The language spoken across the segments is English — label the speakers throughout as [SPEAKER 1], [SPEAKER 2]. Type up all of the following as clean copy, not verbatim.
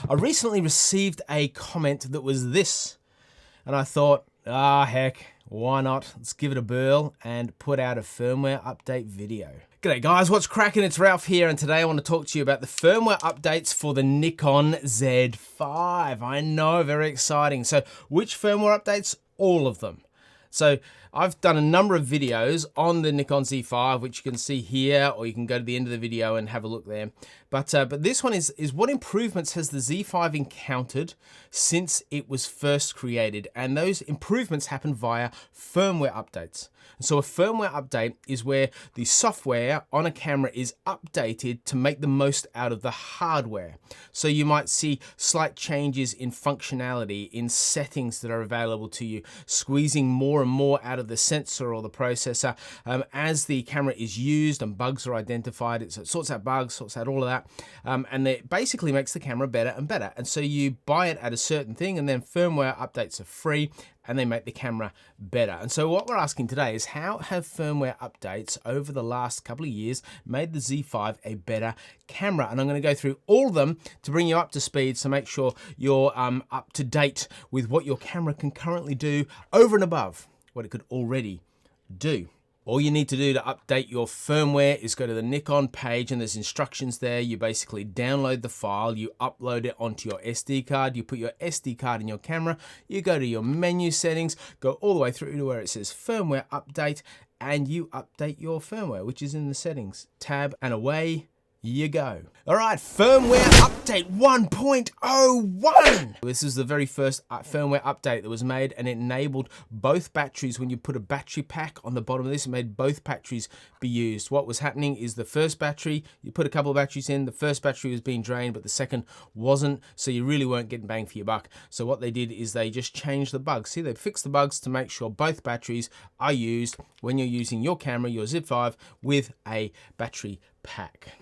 [SPEAKER 1] I recently received a comment that was this, and I thought, heck, why not? Let's give it a whirl and put out a firmware update video. G'day guys, what's cracking? It's Ralph here, and today I want to talk to you about the firmware updates for the Nikon Z5. I know, very exciting. So which firmware updates? All of them. So I've done a number of videos on the Nikon Z5, which you can see here, or you can go to the end of the video and have a look there. But this one is what improvements has the Z5 encountered since it was first created? And those improvements happen via firmware updates. And so a firmware update is where the software on a camera is updated to make the most out of the hardware. So you might see slight changes in functionality, in settings that are available to you, squeezing more and more out of the sensor or the processor as the camera is used and bugs are identified. It sorts out bugs, sorts out all of that, and it basically makes the camera better and better. And so you buy it at a certain thing, and then firmware updates are free, and they make the camera better. And so what we're asking today is, how have firmware updates over the last couple of years made the Z5 a better camera? And I'm going to go through all of them to bring you up to speed, so make sure you're up to date with what your camera can currently do over and above what it could already do. All you need to do to update your firmware is go to the Nikon page, and there's instructions there. You basically download the file, you upload it onto your SD card, you put your SD card in your camera, you go to your menu settings, go all the way through to where it says firmware update, and you update your firmware, which is in the settings tab, and away you go. All right, firmware update 1.01. This is the very first firmware update that was made, and it enabled both batteries. When you put a battery pack on the bottom of this, it made both batteries be used. What was happening is the first battery, you put a couple of batteries in, the first battery was being drained, but the second wasn't, so you really weren't getting bang for your buck. So what they did is they just changed the bugs. See, they fixed the bugs to make sure both batteries are used when you're using your camera, your Z5, with a battery pack.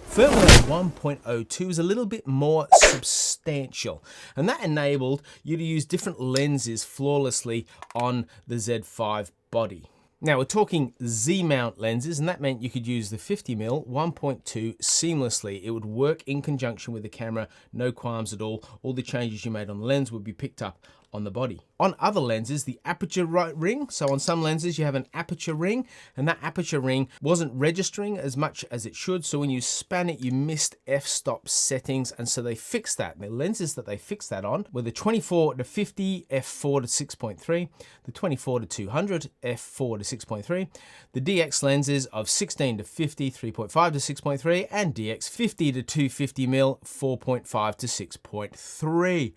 [SPEAKER 1] Firmware 1.02 is a little bit more substantial, and that enabled you to use different lenses flawlessly on the Z5 body. Now we're talking Z-mount lenses, and that meant you could use the 50mm 1.2 seamlessly. It would work in conjunction with the camera, no qualms at all. All the changes you made on the lens would be picked up on the body. On other lenses, the aperture ring, so on some lenses you have an aperture ring, and that aperture ring wasn't registering as much as it should, so when you span it you missed f-stop settings, and so they fixed that. And the lenses that they fixed that on were the 24 to 50 f4 to 6.3, the 24 to 200 f4 to 6.3, the DX lenses of 16 to 50 3.5 to 6.3, and DX 50 to 250mm 4.5 to 6.3.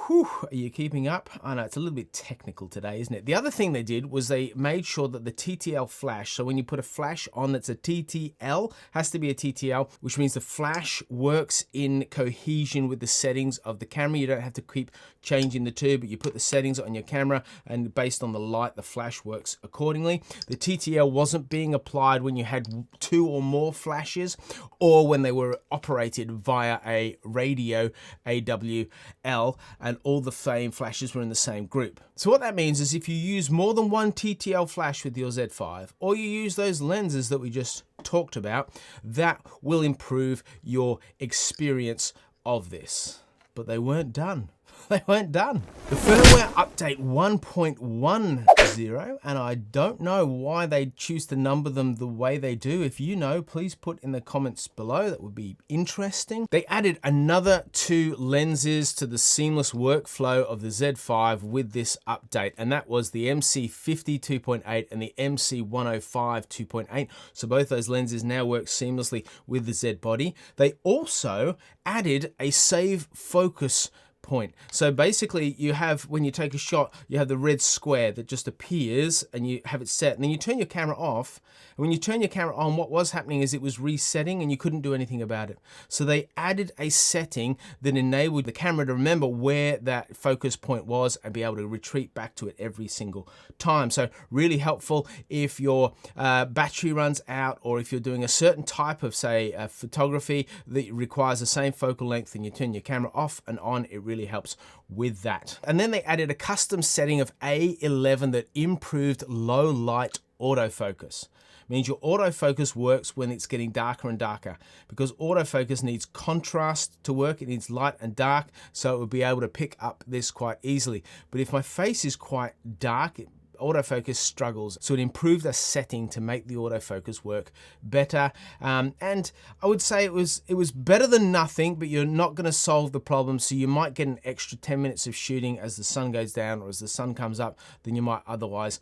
[SPEAKER 1] Whew, are you keeping up? I know it's a little bit technical today, isn't it? The other thing they did was they made sure that the TTL flash, so when you put a flash on that's a TTL, has to be a TTL, which means the flash works in cohesion with the settings of the camera. You don't have to keep changing the two, but you put the settings on your camera, and based on the light, the flash works accordingly. The TTL wasn't being applied when you had two or more flashes, or when they were operated via a radio AWL, and all the same flashes were in the same group. So what that means is, if you use more than one TTL flash with your Z5, or you use those lenses that we just talked about, that will improve your experience of this. But they weren't done. They weren't done. The firmware update 1.10, and I don't know why they choose to number them the way they do. If you know, please put in the comments below. That would be interesting. They added another 2 lenses to the seamless workflow of the Z5 with this update, and that was the MC50 2.8 and the MC105 2.8. So both those lenses now work seamlessly with the Z body. They also added a save focus point. So basically you have, when you take a shot, you have the red square that just appears, and you have it set, and then you turn your camera off, and when you turn your camera on, what was happening is it was resetting and you couldn't do anything about it. So they added a setting that enabled the camera to remember where that focus point was and be able to retreat back to it every single time. So really helpful if your battery runs out, or if you're doing a certain type of, say, photography that requires the same focal length, and you turn your camera off and on, it really helps with that. And then they added a custom setting of A11 that improved low light autofocus. means your autofocus works when it's getting darker and darker, because autofocus needs contrast to work. It needs light and dark, so it will be able to pick up this quite easily. But if my face is quite dark, autofocus struggles. So it improved a setting to make the autofocus work better. And I would say it was better than nothing, but you're not going to solve the problem. So you might get an extra 10 minutes of shooting as the sun goes down or as the sun comes up than you might otherwise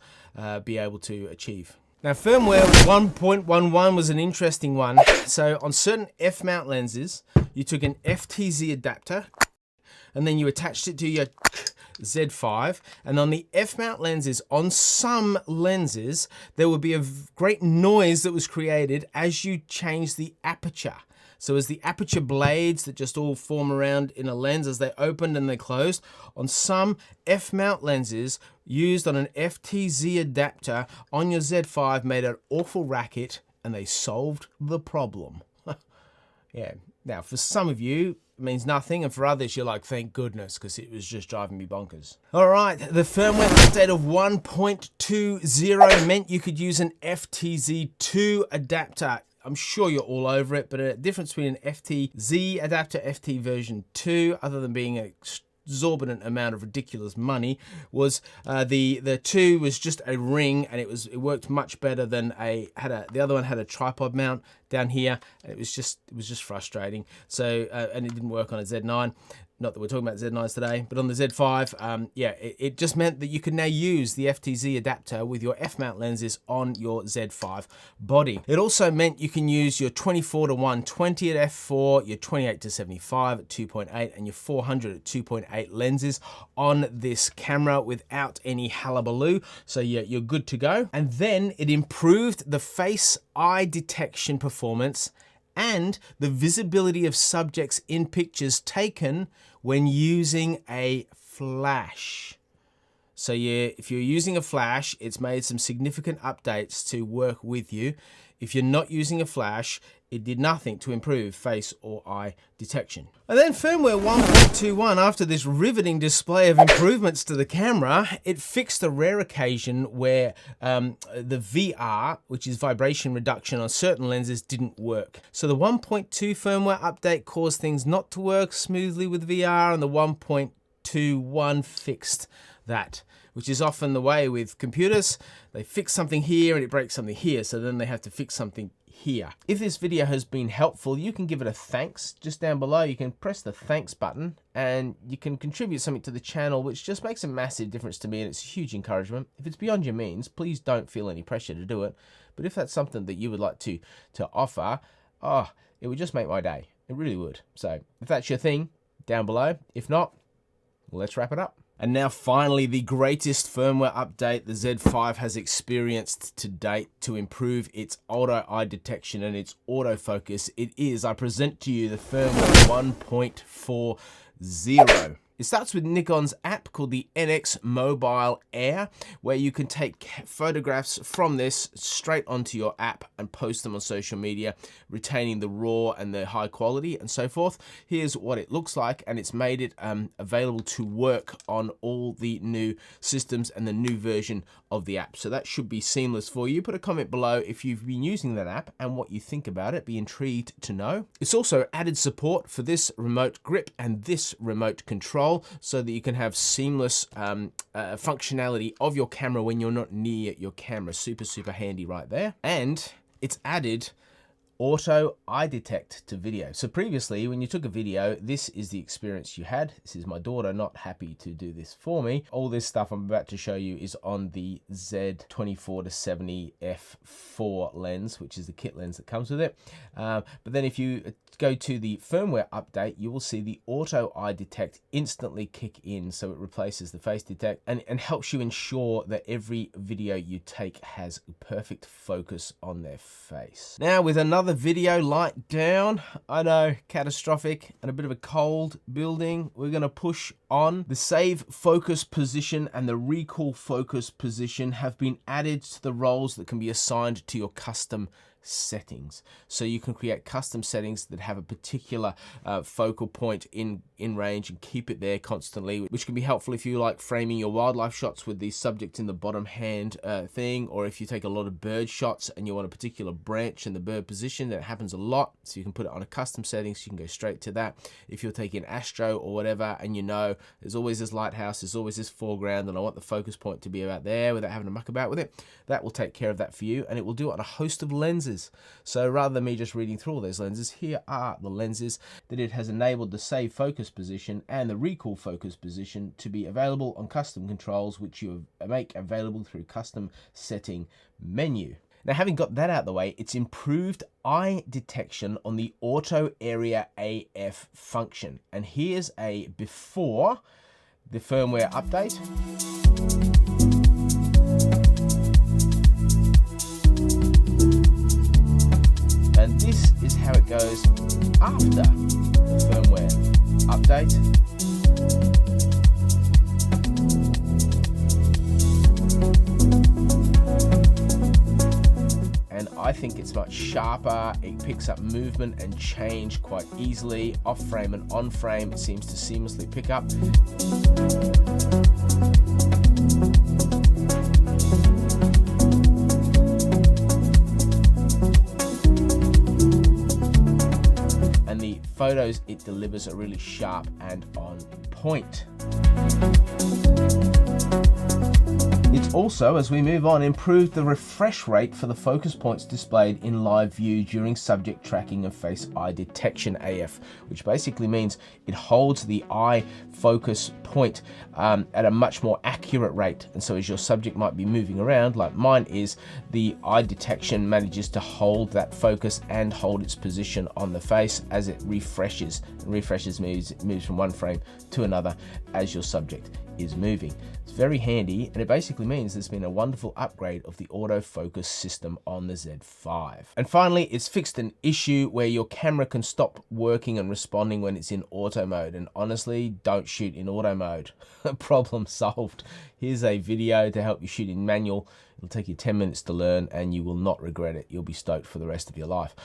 [SPEAKER 1] be able to achieve. Now, firmware 1.11 was an interesting one. So on certain f-mount lenses, you took an FTZ adapter and then you attached it to your Z5, and on the f-mount lenses, on some lenses, there would be a great noise that was created as you change the aperture. So as the aperture blades that just all form around in a lens as they opened and they closed, on some f-mount lenses used on an FTZ adapter on your Z5 made an awful racket, and they solved the problem. Yeah. Now, for some of you, it means nothing, and for others, you're like, thank goodness, because it was just driving me bonkers. All right, the firmware update of 1.20 meant you could use an FTZ2 adapter. I'm sure you're all over it, but a difference between an FTZ adapter, FT version 2, other than being an exorbitant amount of ridiculous money, was the 2 was just a ring, and it worked much better than the other one had a tripod mount down here. It was just frustrating. So and it didn't work on a Z9. Not that we're talking about Z9s today, but on the Z5, yeah, it just meant that you could now use the FTZ adapter with your f-mount lenses on your Z5 body. It also meant you can use your 24 to 120 at f4, your 28 to 75 at 2.8, and your 400 at 2.8 lenses on this camera without any hullabaloo. So yeah, you're good to go. And then it improved the face eye detection performance and the visibility of subjects in pictures taken when using a flash. So yeah, if you're using a flash, it's made some significant updates to work with you. If you're not using a flash, it did nothing to improve face or eye detection. And then firmware 1.21, after this riveting display of improvements to the camera, it fixed the rare occasion where the VR, which is vibration reduction on certain lenses, didn't work. So the 1.2 firmware update caused things not to work smoothly with VR, and the 1.21 fixed that, which is often the way with computers. They fix something here and it breaks something here, so then they have to fix something here. If this video has been helpful, you can give it a thanks. Just down below, you can press the thanks button and you can contribute something to the channel, which just makes a massive difference to me, and it's a huge encouragement. If it's beyond your means, please don't feel any pressure to do it. But if that's something that you would like to offer, it would just make my day. It really would. So if that's your thing, down below. If not, let's wrap it up. And now finally, the greatest firmware update the Z5 has experienced to date to improve its auto eye detection and its autofocus. It is, I present to you, the firmware 1.40. It starts with Nikon's app called the NX Mobile Air, where you can take photographs from this straight onto your app and post them on social media, retaining the raw and the high quality and so forth. Here's what it looks like, and it's made it available to work on all the new systems and the new version of the app. So that should be seamless for you. Put a comment below if you've been using that app and what you think about it. Be intrigued to know. It's also added support for this remote grip and this remote control, so that you can have seamless functionality of your camera when you're not near your camera. Super handy right there. And it's added auto eye detect to video. So previously, when you took a video, this is the experience you had. This is my daughter not happy to do this for me. All this stuff I'm about to show you is on the Z24 to 70 f4 lens, which is the kit lens that comes with it. But then if you go to the firmware update, you will see the auto eye detect instantly kick in. So it replaces the face detect and helps you ensure that every video you take has perfect focus on their face. Now with another video light down, I know, catastrophic, and a bit of a cold building, we're going to push on. The save focus position and the recall focus position have been added to the roles that can be assigned to your custom settings. So you can create custom settings that have a particular focal point in range and keep it there constantly, which can be helpful if you like framing your wildlife shots with the subject in the bottom hand thing, or if you take a lot of bird shots and you want a particular branch in the bird position. That happens a lot, so you can put it on a custom setting, so you can go straight to that. If you're taking astro or whatever, and you know there's always this lighthouse, there's always this foreground, and I want the focus point to be about there without having to muck about with it, that will take care of that for you, and it will do it on a host of lenses. So rather than me just reading through all those lenses, here are the lenses that it has enabled the save focus position and the recall focus position to be available on custom controls, which you make available through custom setting menu. Now, having got that out of the way, it's improved eye detection on the auto area AF function. And here's a before the firmware update. And this is how it goes after the firmware update. And I think it's much sharper. It picks up movement and change quite easily. Off frame and on frame, it seems to seamlessly pick up. And the photos it delivers are really sharp and on point. It's also, as we move on, improved the refresh rate for the focus points displayed in live view during subject tracking and face eye detection AF, which basically means it holds the eye focus point at a much more accurate rate. And so as your subject might be moving around, like mine is, the eye detection manages to hold that focus and hold its position on the face as it refreshes. And refreshes moves from one frame to another as your subject is moving. It's very handy, and it basically means there's been a wonderful upgrade of the autofocus system on the Z5. And finally, it's fixed an issue where your camera can stop working and responding when it's in auto mode. And honestly, don't shoot in auto mode. Problem solved. Here's a video to help you shoot in manual. It'll take you 10 minutes to learn, and you will not regret it. You'll be stoked for the rest of your life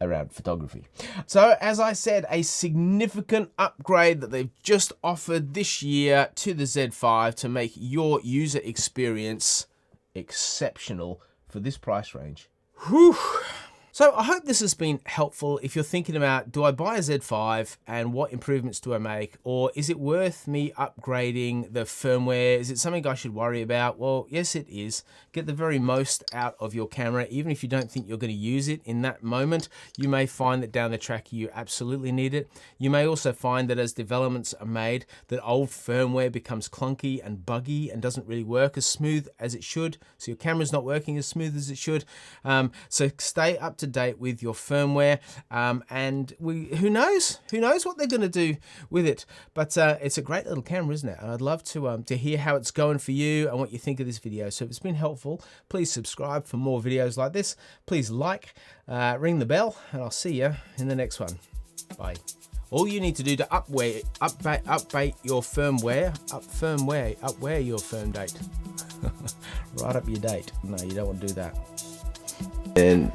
[SPEAKER 1] around photography. So as I said, a significant upgrade that they've just offered this year to the Z5 to make your user experience exceptional for this price range. Whew. So I hope this has been helpful if you're thinking about, do I buy a Z5 and what improvements do I make? Or is it worth me upgrading the firmware? Is it something I should worry about? Well, yes, it is. Get the very most out of your camera. Even if you don't think you're going to use it in that moment, you may find that down the track you absolutely need it. You may also find that as developments are made, that old firmware becomes clunky and buggy and doesn't really work as smooth as it should. So your camera's not working as smooth as it should. So stay up to date with your firmware, and who knows what they're going to do with it. But it's a great little camera, isn't it? And I'd love to hear how it's going for you and what you think of this video. So if it's been helpful, please subscribe for more videos like this. Please like, ring the bell, and I'll see you in the next one. Bye. All you need to do to update your firmware, upware your firm date. Write up your date. No, you don't want to do that. And